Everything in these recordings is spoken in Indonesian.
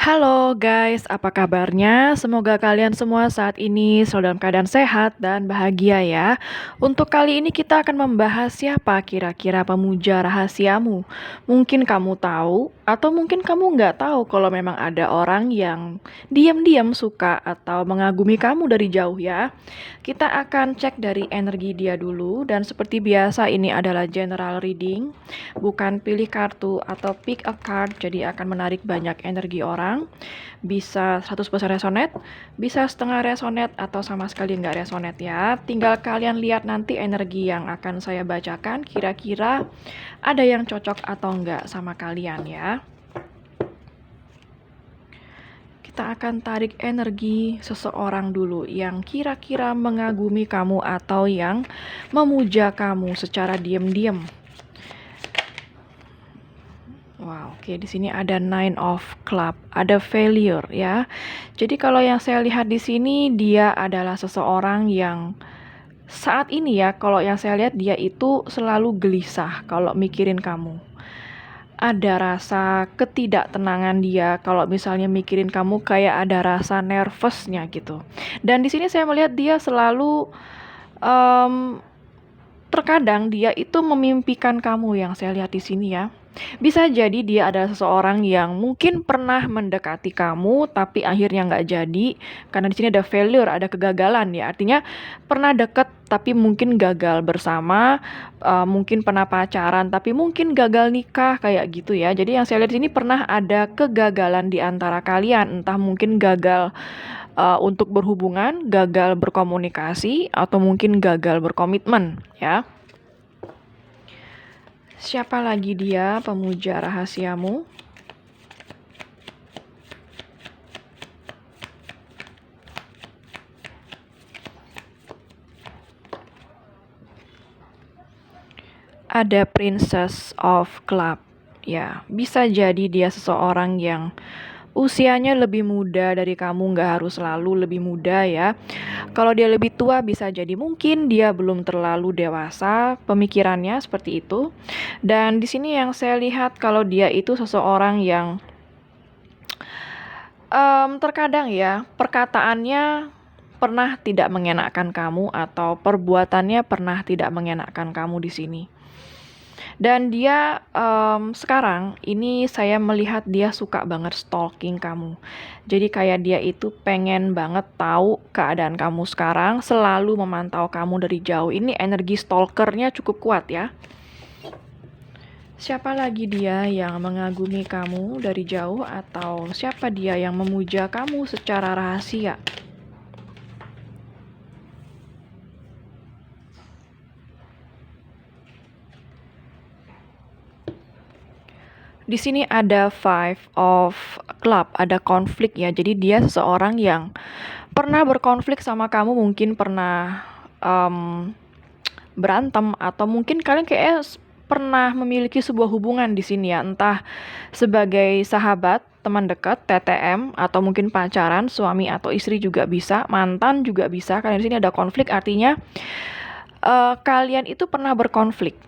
Halo guys, apa kabarnya? Semoga kalian semua saat ini selalu dalam keadaan sehat dan bahagia ya. Untuk kali ini kita akan membahas siapa kira-kira pemuja rahasiamu. Mungkin kamu tahu atau mungkin kamu nggak tahu kalau memang ada orang yang diam-diam suka atau mengagumi kamu dari jauh ya. Kita akan cek dari energi dia dulu dan seperti biasa ini adalah general reading, bukan pilih kartu atau pick a card, jadi akan menarik banyak energi orang. Bisa 100% resonate, bisa setengah resonate atau sama sekali nggak resonate ya. Tinggal kalian lihat nanti energi yang akan saya bacakan, kira-kira ada yang cocok atau enggak sama kalian ya. Kita akan tarik energi seseorang dulu yang kira-kira mengagumi kamu atau yang memuja kamu secara diam-diam. Wow, oke, di sini ada Nine of Club, ada failure ya. Jadi kalau yang saya lihat di sini dia adalah seseorang yang saat ini ya, kalau yang saya lihat dia itu selalu gelisah kalau mikirin kamu. Ada rasa ketidaktenangan dia kalau misalnya mikirin kamu, kayak ada rasa nervousnya gitu. Dan di sini saya melihat dia selalu terkadang dia itu memimpikan kamu yang saya lihat di sini ya. Bisa jadi dia adalah seseorang yang mungkin pernah mendekati kamu tapi akhirnya nggak jadi karena di sini ada failure, ada kegagalan ya. Artinya pernah deket tapi mungkin gagal bersama, mungkin pernah pacaran tapi mungkin gagal nikah kayak gitu ya. Jadi yang saya lihat di sini pernah ada kegagalan di antara kalian, entah mungkin gagal untuk berhubungan, gagal berkomunikasi, atau mungkin gagal berkomitmen ya. Siapa lagi dia pemuja rahasiamu? Ada Princess of Club. Ya, bisa jadi dia seseorang yang usianya lebih muda dari kamu, nggak harus selalu lebih muda ya. Kalau dia lebih tua bisa jadi mungkin dia belum terlalu dewasa pemikirannya seperti itu. Dan di sini yang saya lihat kalau dia itu seseorang yang terkadang ya perkataannya pernah tidak mengenakkan kamu atau perbuatannya pernah tidak mengenakkan kamu di sini. Dan dia sekarang ini saya melihat dia suka banget stalking kamu. Jadi kayak dia itu pengen banget tahu keadaan kamu sekarang, selalu memantau kamu dari jauh. Ini energi stalkernya cukup kuat ya. Siapa lagi dia yang mengagumi kamu dari jauh atau siapa dia yang memuja kamu secara rahasia? Di sini ada Five of Club, ada konflik ya. Jadi dia seseorang yang pernah berkonflik sama kamu, mungkin pernah berantem atau mungkin kalian kayak pernah memiliki sebuah hubungan di sini ya, entah sebagai sahabat, teman dekat, TTM, atau mungkin pacaran, suami atau istri juga bisa, mantan juga bisa. Kalian di sini ada konflik, artinya kalian itu pernah berkonflik.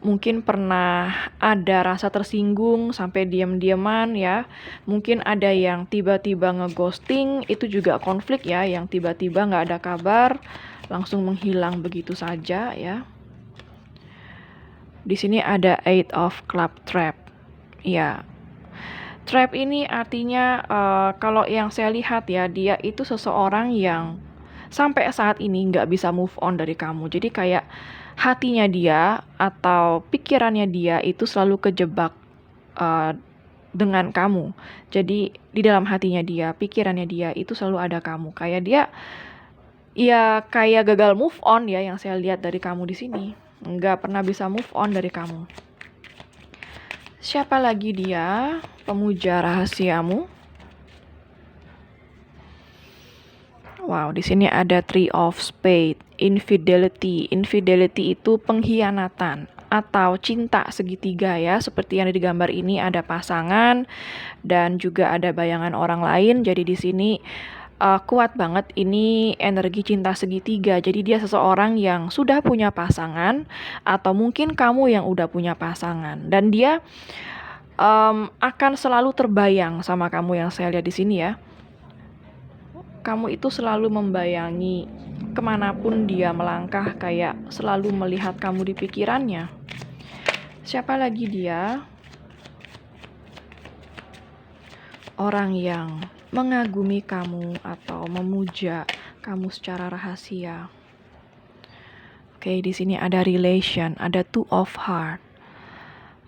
Mungkin pernah ada rasa tersinggung sampai diam-diaman ya. Mungkin ada yang tiba-tiba ngeghosting, itu juga konflik ya, yang tiba-tiba nggak ada kabar, langsung menghilang begitu saja ya. Di sini ada Eight of Club Trap. Ya. Trap ini artinya kalau yang saya lihat ya, dia itu seseorang yang sampai saat ini nggak bisa move on dari kamu. Jadi kayak hatinya dia atau pikirannya dia itu selalu kejebak dengan kamu. Jadi di dalam hatinya dia, pikirannya dia itu selalu ada kamu. Kayak dia ya kayak gagal move on ya, yang saya lihat dari kamu di sini. Nggak pernah bisa move on dari kamu. Siapa lagi dia pemuja rahasiamu? Wow, di sini ada Three of Spades, infidelity. Infidelity itu pengkhianatan atau cinta segitiga ya. Seperti yang ada di gambar ini, ada pasangan dan juga ada bayangan orang lain. Jadi di sini kuat banget ini energi cinta segitiga. Jadi dia seseorang yang sudah punya pasangan atau mungkin kamu yang udah punya pasangan. Dan dia akan selalu terbayang sama kamu yang saya lihat di sini ya. Kamu itu selalu membayangi kemanapun dia melangkah, kayak selalu melihat kamu di pikirannya. Siapa lagi dia? Orang yang mengagumi kamu atau memuja kamu secara rahasia. Oke, di sini ada relation, ada two of heart.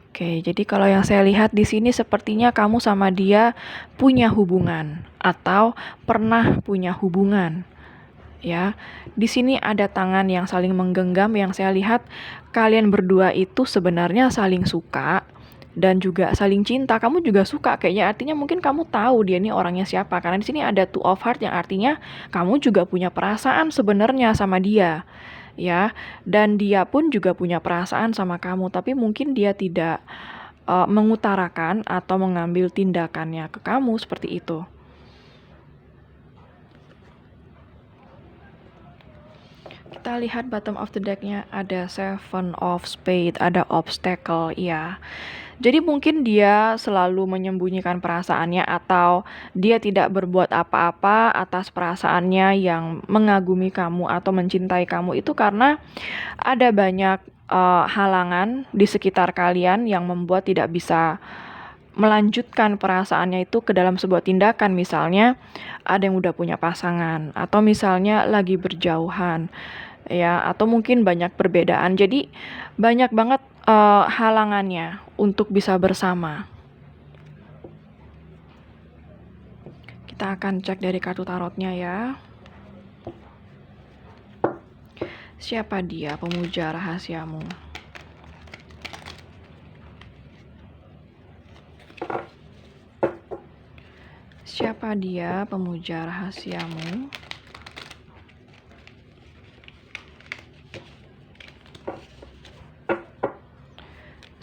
Oke, jadi kalau yang saya lihat di sini sepertinya kamu sama dia punya hubungan atau pernah punya hubungan. Ya, di sini ada tangan yang saling menggenggam, yang saya lihat kalian berdua itu sebenarnya saling suka dan juga saling cinta. Kamu juga suka kayaknya, artinya mungkin kamu tahu dia ini orangnya siapa, karena di sini ada two of heart yang artinya kamu juga punya perasaan sebenarnya sama dia. Ya, dan dia pun juga punya perasaan sama kamu, tapi mungkin dia tidak mengutarakan atau mengambil tindakannya ke kamu seperti itu. Kita lihat bottom of the deck-nya ada seven of spade, ada obstacle ya. Jadi mungkin dia selalu menyembunyikan perasaannya atau dia tidak berbuat apa-apa atas perasaannya yang mengagumi kamu atau mencintai kamu itu karena ada banyak halangan di sekitar kalian yang membuat tidak bisa melanjutkan perasaannya itu ke dalam sebuah tindakan. Misalnya ada yang udah punya pasangan atau misalnya lagi berjauhan ya, atau mungkin banyak perbedaan. Jadi banyak banget halangannya untuk bisa bersama. Kita akan cek dari kartu tarotnya ya. Siapa dia pemuja rahasiamu? Siapa dia pemuja rahasiamu?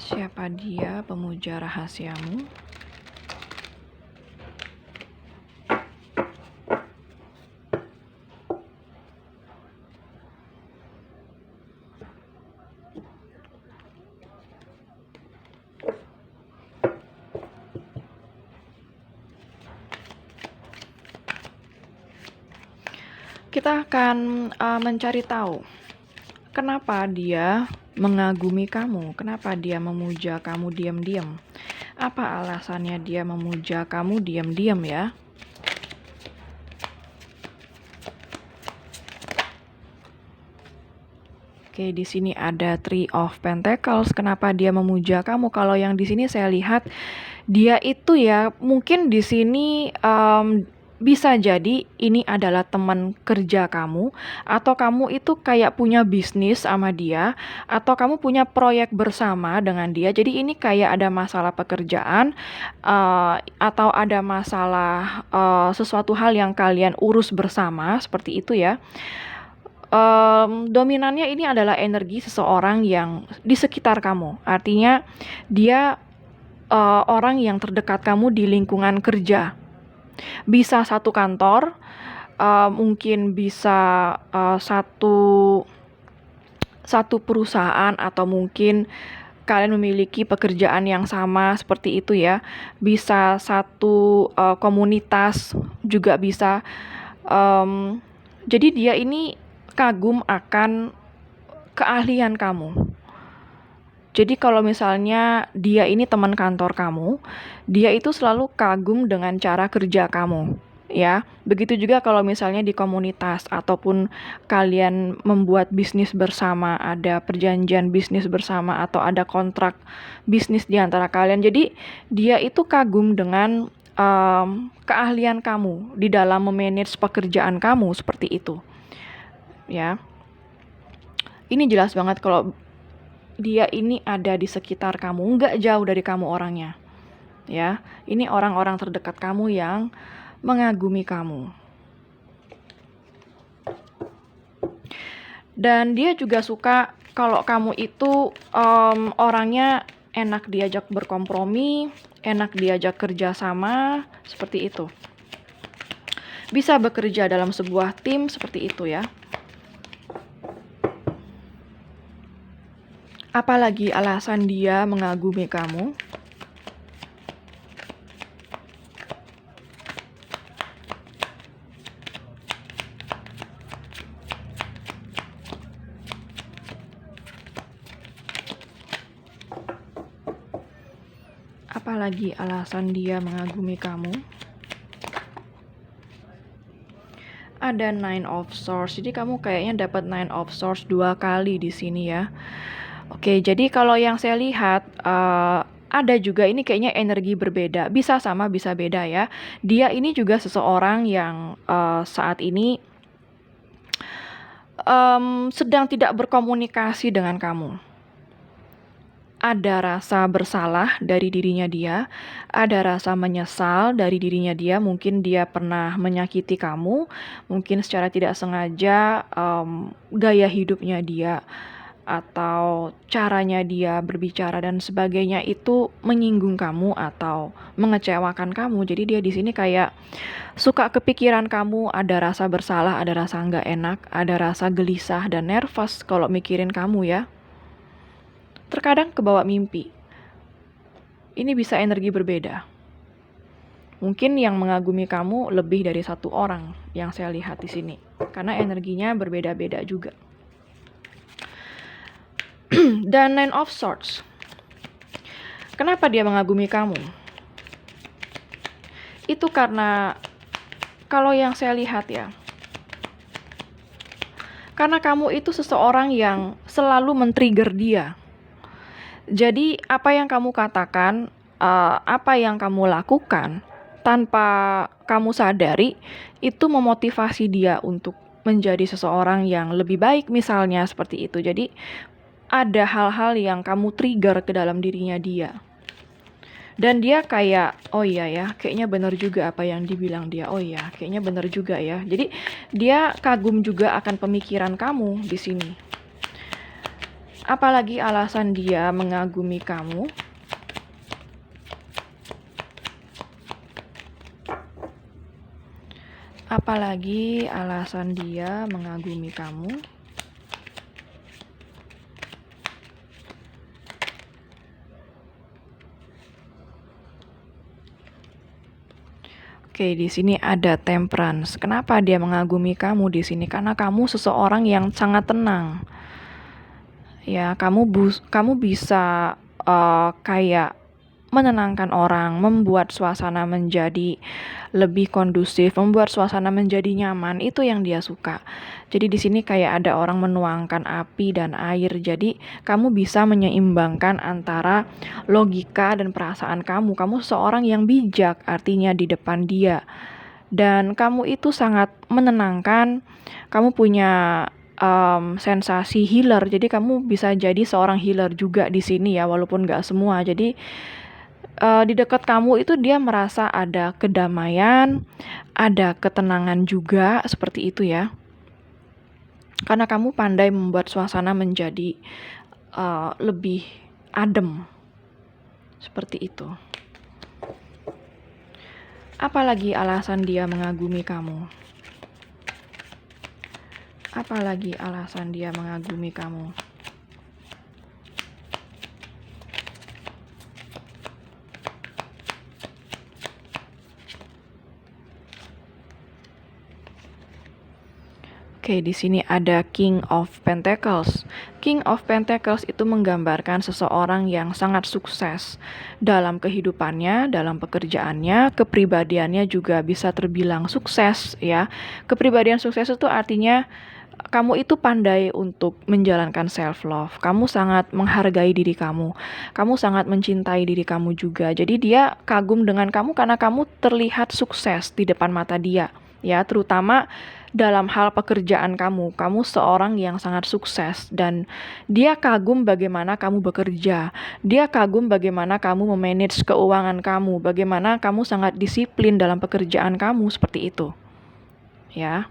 Siapa dia pemuja rahasiamu? Kita akan mencari tahu kenapa dia mengagumi kamu, kenapa dia memuja kamu diam-diam. Apa alasannya dia memuja kamu diam-diam ya? Oke, di sini ada Three of Pentacles. Kenapa dia memuja kamu? Kalau yang di sini saya lihat dia itu ya, mungkin di sini bisa jadi ini adalah teman kerja kamu, atau kamu itu kayak punya bisnis sama dia, atau kamu punya proyek bersama dengan dia. Jadi ini kayak ada masalah pekerjaan atau ada masalah sesuatu hal yang kalian urus bersama, seperti itu ya. Dominannya ini adalah energi seseorang yang di sekitar kamu. Artinya dia orang yang terdekat kamu di lingkungan kerja. Bisa satu kantor, mungkin bisa satu perusahaan, atau mungkin kalian memiliki pekerjaan yang sama seperti itu ya. Bisa satu komunitas juga bisa. Jadi dia ini kagum akan keahlian kamu. Jadi kalau misalnya dia ini teman kantor kamu, dia itu selalu kagum dengan cara kerja kamu, ya. Begitu juga kalau misalnya di komunitas ataupun kalian membuat bisnis bersama, ada perjanjian bisnis bersama atau ada kontrak bisnis di antara kalian. Jadi dia itu kagum dengan keahlian kamu di dalam memanage pekerjaan kamu seperti itu, ya. Ini jelas banget kalau dia ini ada di sekitar kamu, nggak jauh dari kamu orangnya. Ya, ini orang-orang terdekat kamu yang mengagumi kamu. Dan dia juga suka kalau kamu itu orangnya enak diajak berkompromi, enak diajak kerja sama, seperti itu. Bisa bekerja dalam sebuah tim seperti itu ya. Apalagi alasan dia mengagumi kamu? Apalagi alasan dia mengagumi kamu? Ada Nine of Swords. Jadi kamu kayaknya dapat Nine of Swords 2 kali di sini ya. Oke, jadi kalau yang saya lihat ada juga ini kayaknya energi berbeda. Bisa sama, bisa beda ya. Dia ini juga seseorang yang saat ini sedang tidak berkomunikasi dengan kamu. Ada rasa bersalah dari dirinya dia, ada rasa menyesal dari dirinya dia. Mungkin dia pernah menyakiti kamu, mungkin secara tidak sengaja gaya hidupnya dia atau caranya dia berbicara dan sebagainya itu menyinggung kamu atau mengecewakan kamu. Jadi dia di sini kayak suka kepikiran kamu, ada rasa bersalah, ada rasa nggak enak, ada rasa gelisah dan nervous kalau mikirin kamu ya. Terkadang kebawa mimpi. Ini bisa energi berbeda. Mungkin yang mengagumi kamu lebih dari satu orang yang saya lihat di sini. Karena energinya berbeda-beda juga. Dan Nine of Swords. Kenapa dia mengagumi kamu? Itu karena kalau yang saya lihat ya. Karena kamu itu seseorang yang selalu men-trigger dia. Jadi apa yang kamu katakan, apa yang kamu lakukan tanpa kamu sadari itu memotivasi dia untuk menjadi seseorang yang lebih baik misalnya seperti itu. Jadi ada hal-hal yang kamu trigger ke dalam dirinya dia. Dan dia kayak, oh iya ya, kayaknya benar juga apa yang dibilang dia. Oh iya, kayaknya benar juga ya. Jadi dia kagum juga akan pemikiran kamu di sini. Apalagi alasan dia mengagumi kamu? Apalagi alasan dia mengagumi kamu? Oke, di sini ada Temperance. Kenapa dia mengagumi kamu di sini? Karena kamu seseorang yang sangat tenang. Ya, kamu bisa kayak menenangkan orang, membuat suasana menjadi lebih kondusif, membuat suasana menjadi nyaman. Itu yang dia suka. Jadi di sini kayak ada orang menuangkan api dan air. Jadi kamu bisa menyeimbangkan antara logika dan perasaan kamu. Kamu seorang yang bijak, artinya di depan dia. Dan kamu itu sangat menenangkan. Kamu punya sensasi healer. Jadi kamu bisa jadi seorang healer juga di sini ya, walaupun nggak semua. Jadi di dekat kamu itu dia merasa ada kedamaian, ada ketenangan juga seperti itu ya. Karena kamu pandai membuat suasana menjadi lebih adem. Seperti itu. Apalagi alasan dia mengagumi kamu? Apalagi alasan dia mengagumi kamu? Oke, di sini ada King of Pentacles. King of Pentacles itu menggambarkan seseorang yang sangat sukses dalam kehidupannya, dalam pekerjaannya, kepribadiannya juga bisa terbilang sukses ya. Kepribadian sukses itu artinya kamu itu pandai untuk menjalankan self love. Kamu sangat menghargai diri kamu. Kamu sangat mencintai diri kamu juga. Jadi dia kagum dengan kamu karena kamu terlihat sukses di depan mata dia. Ya, terutama dalam hal pekerjaan kamu. Kamu seorang yang sangat sukses dan dia kagum bagaimana kamu bekerja. Dia kagum bagaimana kamu memanage keuangan kamu, bagaimana kamu sangat disiplin dalam pekerjaan kamu seperti itu. Ya.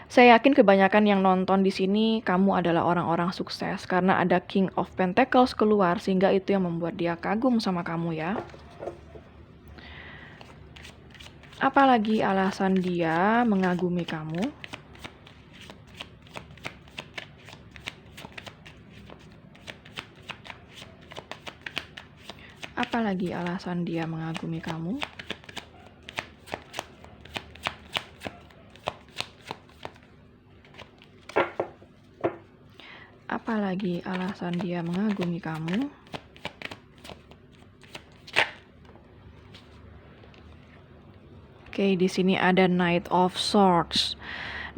Saya yakin kebanyakan yang nonton di sini kamu adalah orang-orang sukses karena ada King of Pentacles keluar sehingga itu yang membuat dia kagum sama kamu ya. Apalagi alasan dia mengagumi kamu? Apalagi alasan dia mengagumi kamu? Apalagi alasan dia mengagumi kamu? Oke, di sini ada Knight of Swords.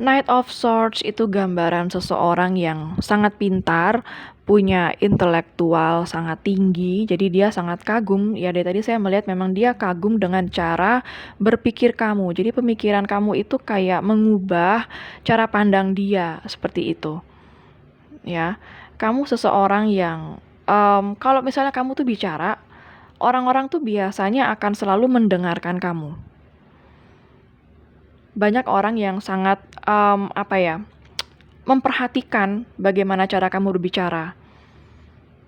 Knight of Swords itu gambaran seseorang yang sangat pintar, punya intelektual sangat tinggi, jadi dia sangat kagum. Ya, dari tadi saya melihat memang dia kagum dengan cara berpikir kamu. Jadi pemikiran kamu itu kayak mengubah cara pandang dia, seperti itu. Ya, kamu seseorang yang kalau misalnya kamu tuh bicara, orang-orang tuh biasanya akan selalu mendengarkan kamu. Banyak orang yang sangat memperhatikan bagaimana cara kamu berbicara.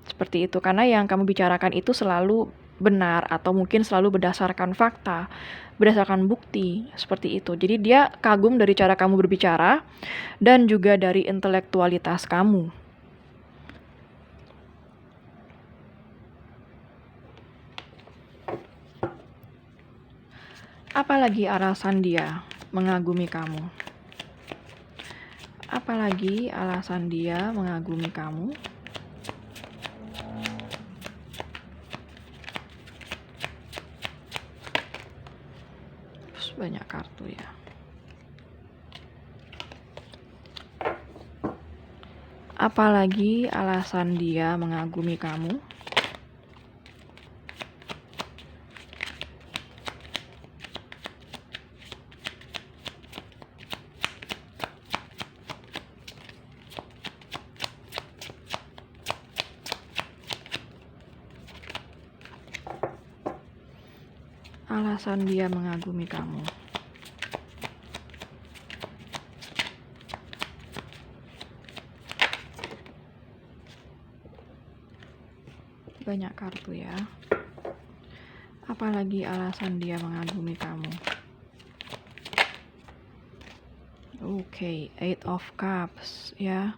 Seperti itu, karena yang kamu bicarakan itu selalu benar atau mungkin selalu berdasarkan fakta, berdasarkan bukti, seperti itu. Jadi dia kagum dari cara kamu berbicara dan juga dari intelektualitas kamu. Apalagi alasan dia mengagumi kamu? Apalagi alasan dia mengagumi kamu? Terus banyak kartu ya. Apalagi alasan dia mengagumi kamu? Alasan dia mengagumi kamu. Banyak kartu ya. Apalagi alasan dia mengagumi kamu? Oke, Eight of Cups ya.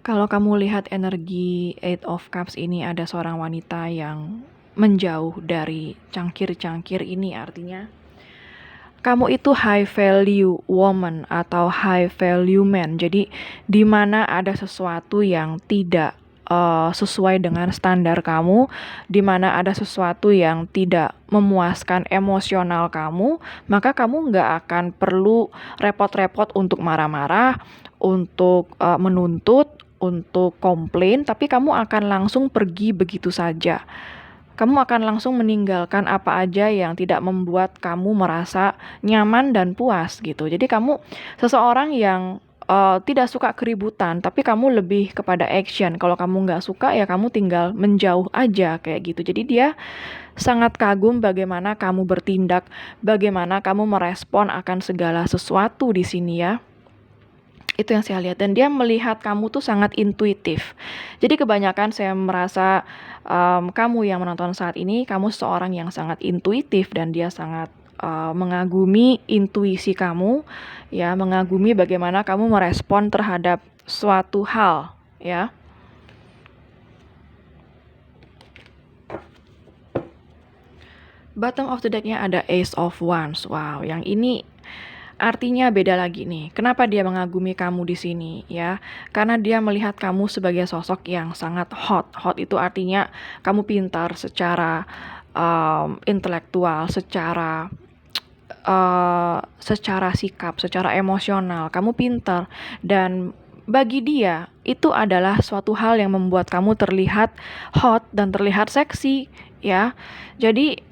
Kalau kamu lihat energi Eight of Cups ini, ada seorang wanita yang menjauh dari cangkir-cangkir ini, artinya kamu itu high value woman atau high value man. Jadi di mana ada sesuatu yang tidak sesuai dengan standar kamu, di mana ada sesuatu yang tidak memuaskan emosional kamu, maka kamu nggak akan perlu repot-repot untuk marah-marah, untuk menuntut, untuk komplain, tapi kamu akan langsung pergi begitu saja. Kamu akan langsung meninggalkan apa aja yang tidak membuat kamu merasa nyaman dan puas gitu. Jadi kamu seseorang yang tidak suka keributan, tapi kamu lebih kepada action. Kalau kamu nggak suka ya kamu tinggal menjauh aja kayak gitu. Jadi dia sangat kagum bagaimana kamu bertindak, bagaimana kamu merespon akan segala sesuatu di sini ya. Itu yang saya lihat, dan dia melihat kamu tuh sangat intuitif. Jadi kebanyakan saya merasa kamu yang menonton saat ini, kamu seorang yang sangat intuitif dan dia sangat mengagumi intuisi kamu, ya, mengagumi bagaimana kamu merespon terhadap suatu hal, ya. Bottom of the deck-nya ada Ace of Wands. Wow, yang ini artinya beda lagi nih. Kenapa dia mengagumi kamu di sini ya? Karena dia melihat kamu sebagai sosok yang sangat hot. Hot itu artinya kamu pintar secara intelektual, secara sikap, secara emosional. Kamu pintar, dan bagi dia itu adalah suatu hal yang membuat kamu terlihat hot dan terlihat seksi ya. Jadi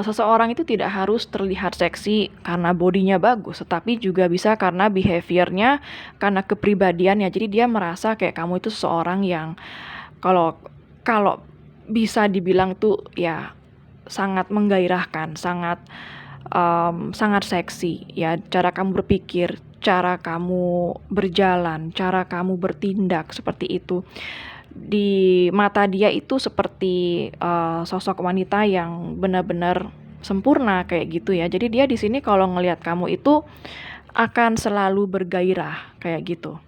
seseorang itu tidak harus terlihat seksi karena bodinya bagus, tetapi juga bisa karena behaviornya, karena kepribadiannya. Jadi dia merasa kayak kamu itu seseorang yang kalau kalau bisa dibilang tuh ya sangat menggairahkan, sangat seksi ya. Cara kamu berpikir, cara kamu berjalan, cara kamu bertindak, seperti itu. Di mata dia itu seperti sosok wanita yang benar-benar sempurna kayak gitu ya. Jadi dia di sini kalau ngelihat kamu itu akan selalu bergairah kayak gitu.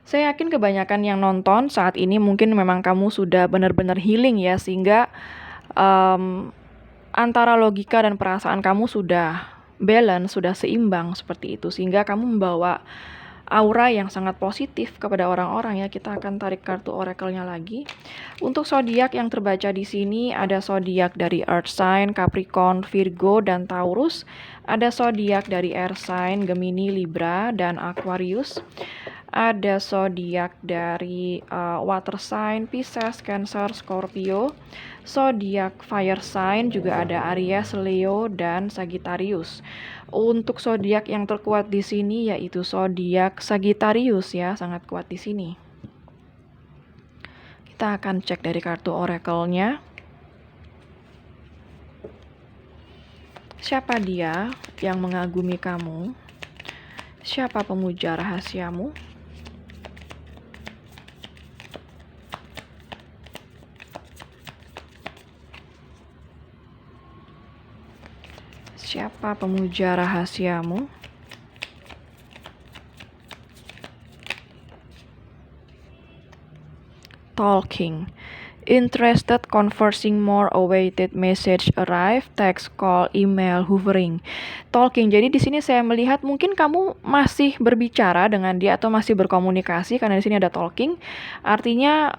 Saya yakin kebanyakan yang nonton saat ini mungkin memang kamu sudah benar-benar healing ya, sehingga antara logika dan perasaan kamu sudah balance, sudah seimbang seperti itu, sehingga kamu membawa aura yang sangat positif kepada orang-orang ya. Kita akan tarik kartu oracle-nya lagi. Untuk zodiak yang terbaca di sini ada zodiak dari Earth sign, Capricorn, Virgo dan Taurus. Ada zodiak dari Air sign, Gemini, Libra dan Aquarius. Ada zodiak dari water sign, Pisces, Cancer, Scorpio. Zodiak fire sign juga ada Aries, Leo dan Sagittarius. Untuk zodiak yang terkuat di sini yaitu zodiak Sagittarius ya, sangat kuat di sini. Kita akan cek dari kartu oracle-nya. Siapa dia yang mengagumi kamu? Siapa pemuja rahasiamu? Siapa pemuja rahasiamu? Talking. Interested, conversing more, awaited message arrive, text, call, email, hovering. Talking. Jadi di sini saya melihat mungkin kamu masih berbicara dengan dia atau masih berkomunikasi karena di sini ada talking. Artinya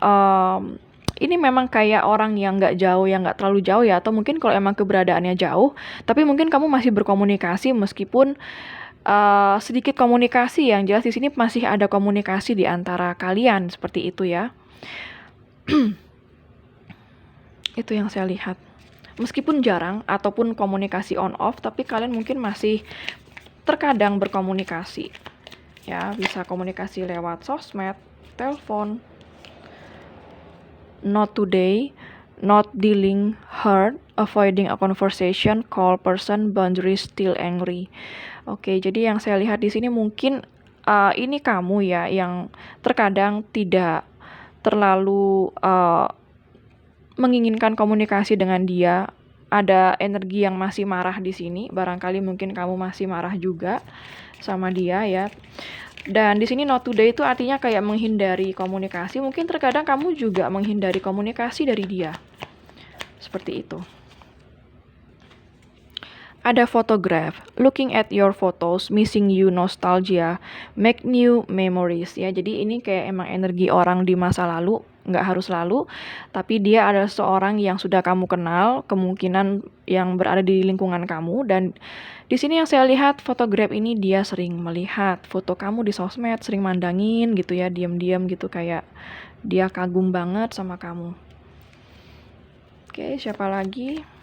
ini memang kayak orang yang nggak jauh, yang nggak terlalu jauh ya, atau mungkin kalau emang keberadaannya jauh, tapi mungkin kamu masih berkomunikasi meskipun sedikit komunikasi. Yang jelas di sini masih ada komunikasi di antara kalian seperti itu ya. Itu yang saya lihat. Meskipun jarang ataupun komunikasi on off, tapi kalian mungkin masih terkadang berkomunikasi. Ya, bisa komunikasi lewat sosmed, telepon. Not today, not dealing hard, avoiding a conversation, call person, boundaries, still angry. Oke, jadi yang saya lihat di sini mungkin ini kamu ya yang terkadang tidak terlalu menginginkan komunikasi dengan dia. Ada energi yang masih marah di sini. Barangkali mungkin kamu masih marah juga sama dia ya. Dan di sini not today itu artinya kayak menghindari komunikasi. Mungkin terkadang kamu juga menghindari komunikasi dari dia. Seperti itu. Ada photograph, looking at your photos, missing you, nostalgia, make new memories ya. Jadi ini kayak emang energi orang di masa lalu, nggak harus lalu, tapi dia adalah seorang yang sudah kamu kenal, kemungkinan yang berada di lingkungan kamu. Dan di sini yang saya lihat photograph ini dia sering melihat foto kamu di sosmed, sering mandangin gitu ya, diam-diam gitu kayak dia kagum banget sama kamu. Oke, siapa lagi?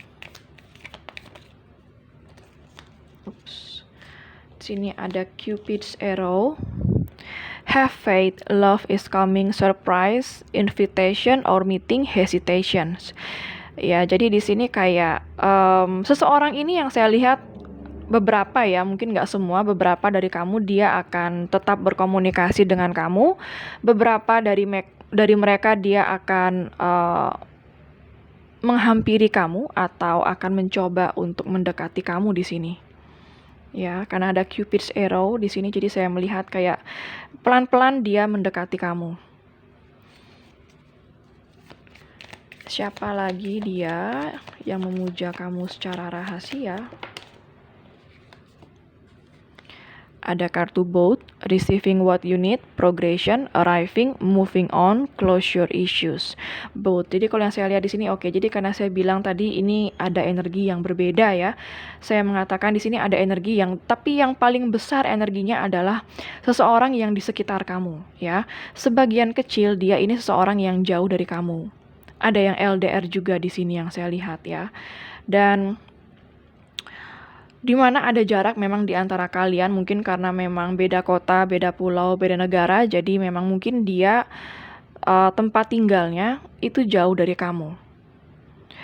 Sini ada Cupid's arrow. Have faith, love is coming, surprise, invitation, or meeting, hesitations. Ya, jadi di sini kayak seseorang ini yang saya lihat beberapa ya, mungkin nggak semua, beberapa dari kamu dia akan tetap berkomunikasi dengan kamu. Beberapa dari mereka dia akan menghampiri kamu atau akan mencoba untuk mendekati kamu di sini. Ya, karena ada Cupid's arrow di sini, jadi saya melihat kayak pelan-pelan dia mendekati kamu. Siapa lagi dia yang memuja kamu secara rahasia? Ada kartu both, receiving what you need, progression, arriving, moving on, closure issues. Both. Jadi kalau yang saya lihat di sini oke. Jadi karena saya bilang tadi ini ada energi yang berbeda ya. Saya mengatakan di sini ada energi tapi yang paling besar energinya adalah seseorang yang di sekitar kamu ya. Sebagian kecil dia ini seseorang yang jauh dari kamu. Ada yang LDR juga di sini yang saya lihat ya. Dan di mana ada jarak memang di antara kalian, mungkin karena memang beda kota, beda pulau, beda negara, jadi memang mungkin dia tempat tinggalnya itu jauh dari kamu.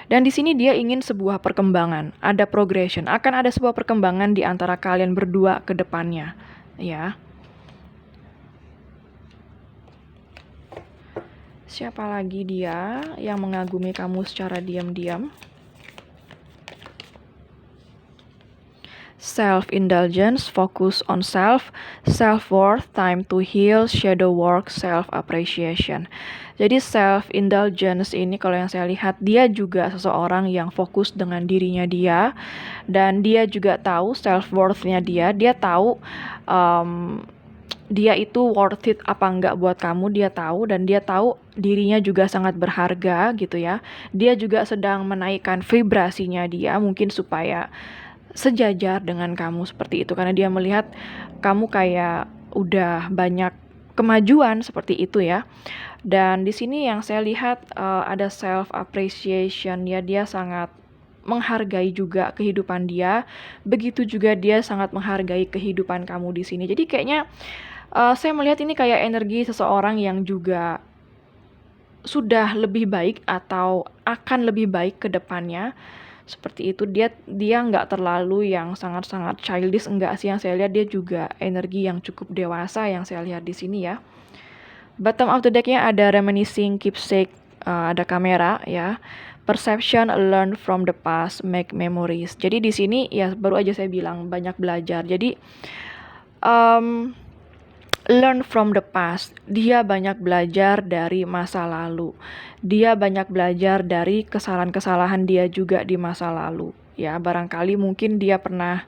Dan di sini dia ingin sebuah perkembangan, ada progression, akan ada sebuah perkembangan di antara kalian berdua ke depannya, ya. Siapa lagi dia yang mengagumi kamu secara diam-diam? Self-indulgence, focus on self, self-worth, time to heal, shadow work, self-appreciation. Jadi self-indulgence ini kalau yang saya lihat dia juga seseorang yang fokus dengan dirinya dia. Dan dia juga tahu self-worth-nya dia tahu dia itu worth it apa enggak buat kamu, dia tahu, dan dia tahu dirinya juga sangat berharga gitu ya. Dia juga sedang menaikkan vibrasinya dia mungkin supaya sejajar dengan kamu seperti itu, karena dia melihat kamu kayak udah banyak kemajuan seperti itu ya. Dan di sini yang saya lihat ada self appreciation ya, dia sangat menghargai juga kehidupan dia. Begitu juga dia sangat menghargai kehidupan kamu di sini. Jadi kayaknya saya melihat ini kayak energi seseorang yang juga sudah lebih baik atau akan lebih baik ke depannya. Seperti itu, dia nggak terlalu yang sangat-sangat childish, enggak sih, yang saya lihat dia juga energi yang cukup dewasa yang saya lihat di sini ya. Bottom of the deck-nya ada reminiscing, keepsake, ada kamera ya. Perception, learn from the past, make memories. Jadi di sini ya baru aja saya bilang banyak belajar. Jadi um, learn from the past. Dia banyak belajar dari masa lalu. Dia banyak belajar dari kesalahan-kesalahan dia juga di masa lalu. Ya, barangkali mungkin dia pernah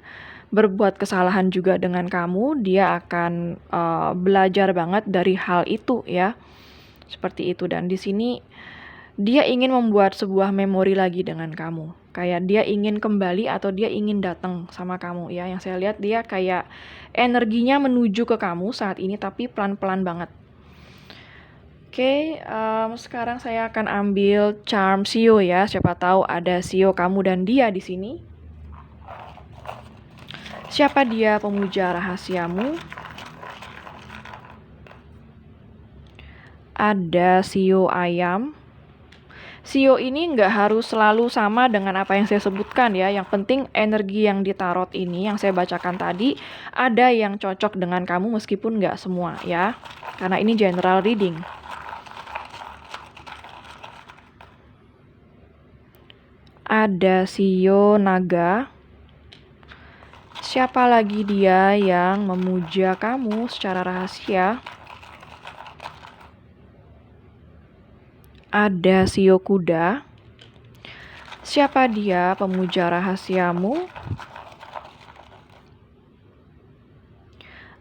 berbuat kesalahan juga dengan kamu, dia akan belajar banget dari hal itu ya. Seperti itu, dan di sini dia ingin membuat sebuah memori lagi dengan kamu. Kayak dia ingin kembali atau dia ingin datang sama kamu ya. Yang saya lihat dia kayak energinya menuju ke kamu saat ini tapi pelan-pelan banget. Oke, sekarang saya akan ambil charm Sio ya. Siapa tahu ada Sio kamu dan dia di sini. Siapa dia pemuja rahasiamu? Ada Sio ayam. Sio ini nggak harus selalu sama dengan apa yang saya sebutkan ya. Yang penting energi yang ditarot ini, yang saya bacakan tadi, ada yang cocok dengan kamu meskipun nggak semua ya. Karena ini general reading. Ada Sio naga. Siapa lagi dia yang memuja kamu secara rahasia? Ada Sio kuda. Siapa dia pemuja rahasiamu?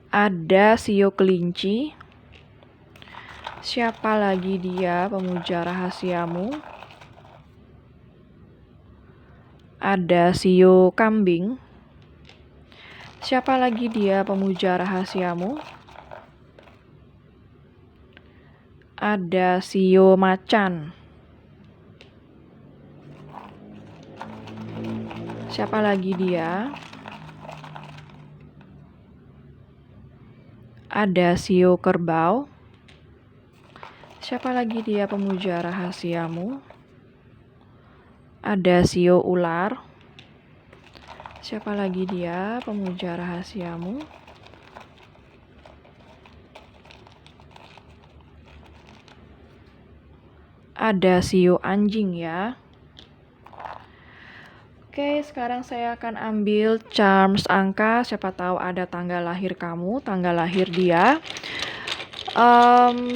Ada Sio kelinci. Siapa lagi dia pemuja rahasiamu? Ada Sio kambing. Siapa lagi dia pemuja rahasiamu? Ada Sio macan. Siapa lagi dia? Ada Sio kerbau. Siapa lagi dia pemuja rahasiamu? Ada Sio ular. Siapa lagi dia pemuja rahasiamu? Ada Sio anjing ya. Oke, sekarang saya akan ambil charms angka. Siapa tahu ada tanggal lahir kamu, tanggal lahir dia.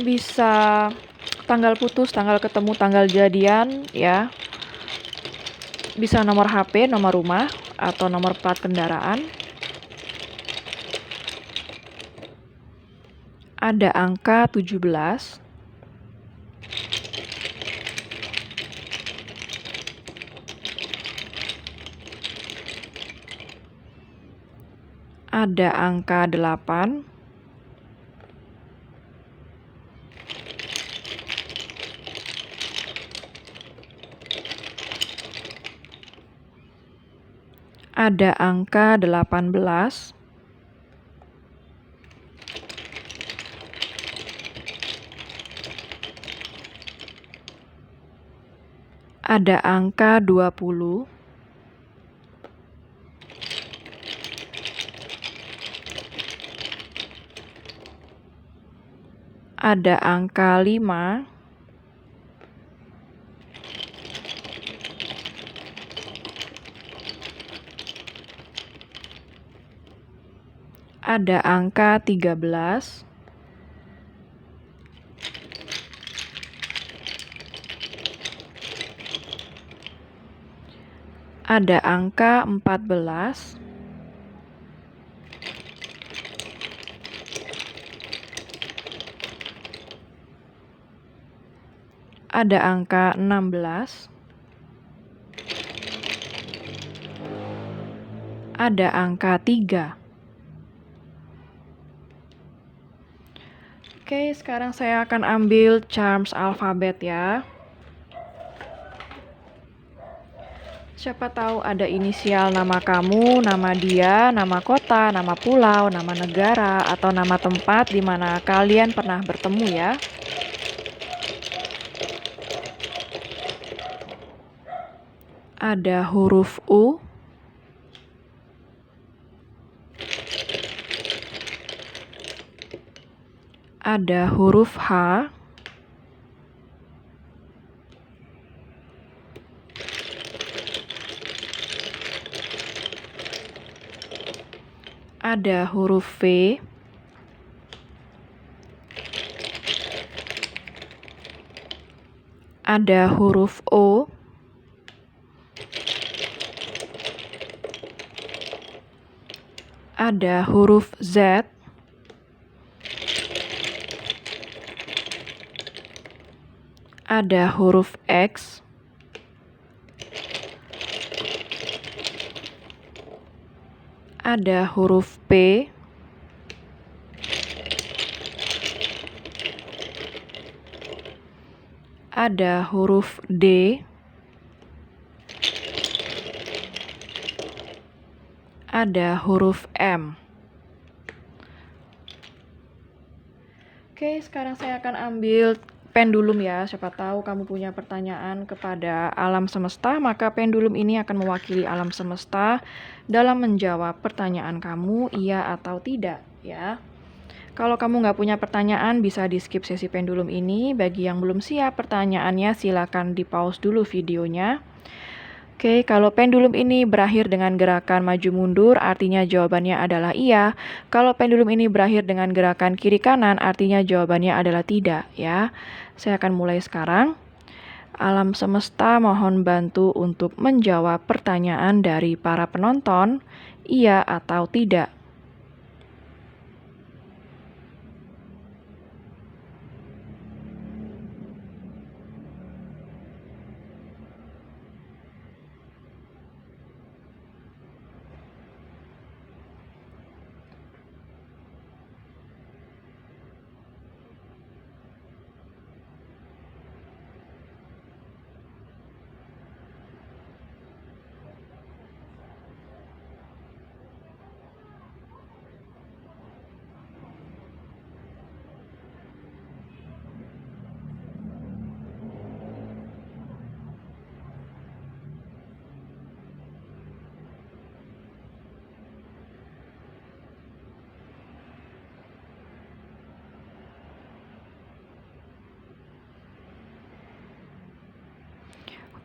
Bisa tanggal putus, tanggal ketemu, tanggal jadian ya. Bisa nomor HP, nomor rumah, atau nomor plat kendaraan. Ada angka 17. Ada angka 8. Ada angka 18. Ada angka 20. Ada angka 5. Ada angka 13. Ada angka 14. ada angka 16, ada angka 3. Oke, sekarang saya akan ambil charms alfabet ya. Siapa tahu ada inisial nama kamu, nama dia, nama kota, nama pulau, nama negara, atau nama tempat di mana kalian pernah bertemu ya. Ada huruf U, ada huruf H, ada huruf V, ada huruf O, ada huruf Z, ada huruf X, ada huruf P, ada huruf D, ada huruf M. Oke, sekarang saya akan ambil pendulum ya. Siapa tahu kamu punya pertanyaan kepada alam semesta, maka pendulum ini akan mewakili alam semesta dalam menjawab pertanyaan kamu, iya atau tidak ya. Kalau kamu nggak punya pertanyaan, bisa di-skip sesi pendulum ini. Bagi yang belum siap pertanyaannya, silakan di-pause dulu videonya. Oke, kalau pendulum ini berakhir dengan gerakan maju mundur, artinya jawabannya adalah iya. Kalau pendulum ini berakhir dengan gerakan kiri kanan, artinya jawabannya adalah tidak ya. Saya akan mulai sekarang. Alam semesta mohon bantu untuk menjawab pertanyaan dari para penonton, iya atau tidak.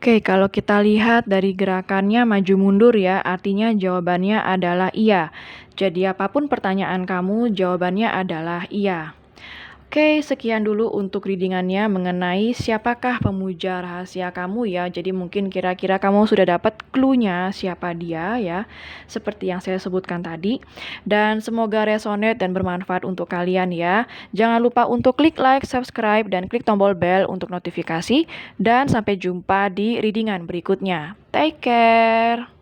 Oke, kalau kita lihat dari gerakannya maju mundur ya, artinya jawabannya adalah iya. Jadi apapun pertanyaan kamu, jawabannya adalah iya. Oke, sekian dulu untuk readingannya mengenai siapakah pemuja rahasia kamu ya. Jadi mungkin kira-kira kamu sudah dapat clue-nya siapa dia ya, seperti yang saya sebutkan tadi. Dan semoga resonate dan bermanfaat untuk kalian ya. Jangan lupa untuk klik like, subscribe, dan klik tombol bell untuk notifikasi. Dan sampai jumpa di readingan berikutnya. Take care!